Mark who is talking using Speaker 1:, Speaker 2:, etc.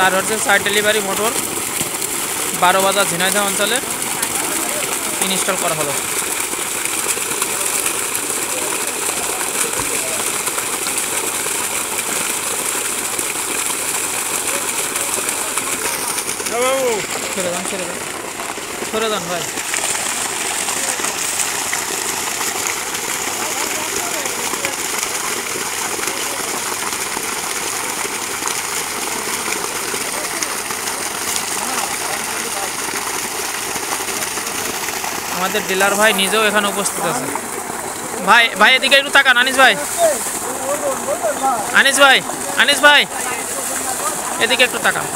Speaker 1: 4 হচ্ছে 4 delivery motor 12 বাজার ঝিনাইদহ অঞ্চলে ইনস্টল করা হলো। সরে যান ভাই। আমাদের ডিলার ভাই নিজেও এখানে উপস্থিত আছে। ভাই ভাই এদিকে একটু তাকান। আনিস ভাই, আনিস ভাই, আনিস ভাই এদিকে একটু তাকান।